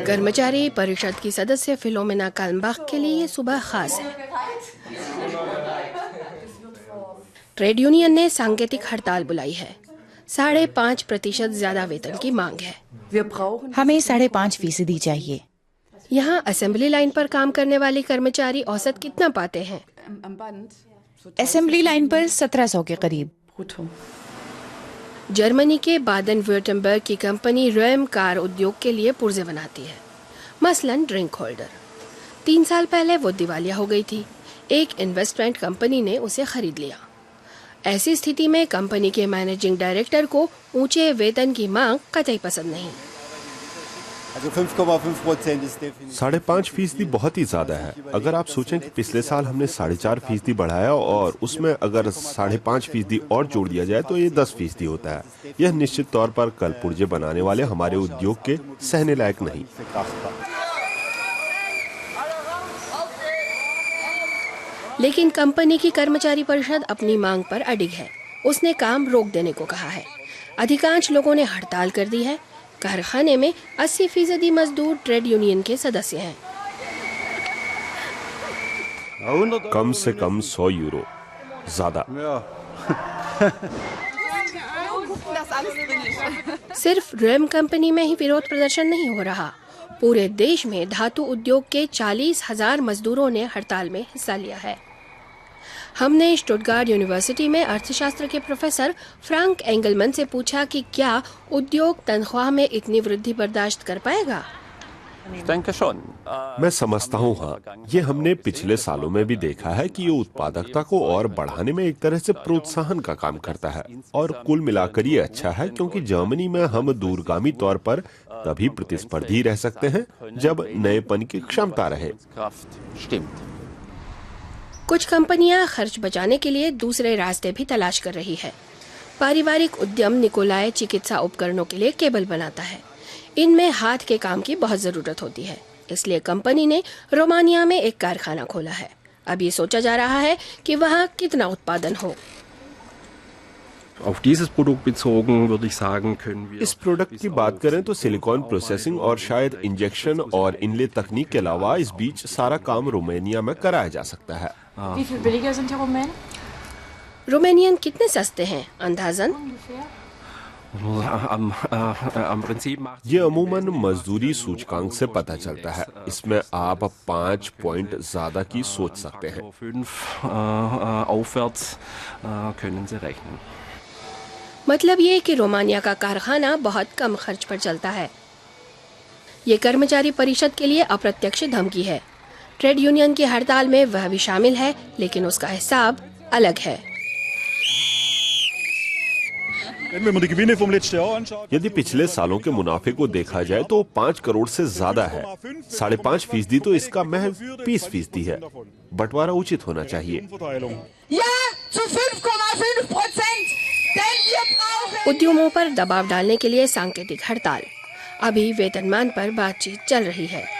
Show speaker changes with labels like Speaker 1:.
Speaker 1: कर्मचारी परिषद की सदस्य फिलोमेना काल्मबाख के लिए ये सुबह खास है। ट्रेड यूनियन ने सांकेतिक हड़ताल बुलाई है। 5.5% ज्यादा वेतन की मांग है।
Speaker 2: हमें 5.5% चाहिए।
Speaker 1: यहाँ असेंबली लाइन पर काम करने वाले कर्मचारी औसत कितना पाते हैं?
Speaker 2: असेंबली लाइन पर 1700 के करीब।
Speaker 1: जर्मनी के बादन-व्युर्टम्बर्ग की कंपनी रेम कार उद्योग के लिए पुर्जे बनाती है, मसलन ड्रिंक होल्डर। 3 साल पहले वो दिवालिया हो गई थी। एक इन्वेस्टमेंट कंपनी ने उसे खरीद लिया। ऐसी स्थिति में कंपनी के मैनेजिंग डायरेक्टर को ऊंचे वेतन की मांग कतई पसंद नहीं।
Speaker 3: 5.5% बहुत ही ज्यादा है। अगर आप सोचें कि पिछले साल हमने 4.5% बढ़ाया और उसमें अगर 5.5% और जोड़ दिया जाए तो ये 10% होता है। यह निश्चित तौर पर कल पुर्जे बनाने वाले हमारे उद्योग के सहने लायक नहीं।
Speaker 1: लेकिन कंपनी की कर्मचारी परिषद अपनी मांग पर अडिग है। उसने काम रोक देने को कहा है। अधिकांश लोगों ने हड़ताल कर दी है। कारखाने में 80% मजदूर ट्रेड यूनियन के सदस्य हैं।
Speaker 3: कम से कम 100 यूरो ज्यादा।
Speaker 1: सिर्फ रेम कंपनी में ही विरोध प्रदर्शन नहीं हो रहा। पूरे देश में धातु उद्योग के 40,000 मजदूरों ने हड़ताल में हिस्सा लिया है। हमने स्टुटगार्ट यूनिवर्सिटी में अर्थशास्त्र के प्रोफेसर फ्रैंक एंगलमैन से पूछा कि क्या उद्योग तनख्वाह में इतनी वृद्धि बर्दाश्त कर पाएगा।
Speaker 3: मैं समझता हूँ, हाँ। ये हमने पिछले सालों में भी देखा है कि ये उत्पादकता को और बढ़ाने में एक तरह से प्रोत्साहन का काम करता है। और कुल मिलाकर ये अच्छा है क्योंकि जर्मनी में हम दूरगामी तौर पर तभी प्रतिस्पर्धी रह सकते हैं जब नएपन की क्षमता रहे।
Speaker 1: कुछ कंपनियां खर्च बचाने के लिए दूसरे रास्ते भी तलाश कर रही है। पारिवारिक उद्यम निकोलाय चिकित्सा उपकरणों के लिए केबल बनाता है। इनमें हाथ के काम की बहुत जरूरत होती है, इसलिए कंपनी ने रोमानिया में एक कारखाना खोला है। अब ये सोचा जा रहा है कि वहाँ कितना उत्पादन हो।
Speaker 3: इस प्रोडक्ट की बात करें तो सिलिकॉन प्रोसेसिंग और शायद इंजेक्शन और इनले तकनीक के अलावा इस बीच सारा काम रोमानिया में कराया जा सकता है।
Speaker 1: रोमानियन कितने सस्ते हैं अंदाजन?
Speaker 3: ये अमूमन मजदूरी सूचकांक से पता चलता है। इसमें आप 5 पॉइंट ज्यादा की सोच सकते हैं।
Speaker 1: मतलब ये कि रोमानिया का कारखाना बहुत कम खर्च पर चलता है। ये कर्मचारी परिषद के लिए अप्रत्यक्ष धमकी है। ट्रेड यूनियन की हड़ताल में वह भी शामिल है, लेकिन उसका हिसाब अलग है।
Speaker 3: यदि पिछले सालों के मुनाफे को देखा जाए तो 5 करोड़ से ज्यादा है। 5.5% तो इसका महज 20% है। बंटवारा उचित होना चाहिए।
Speaker 1: उद्यमों पर दबाव डालने के लिए सांकेतिक हड़ताल। अभी वेतनमान पर बातचीत चल रही है।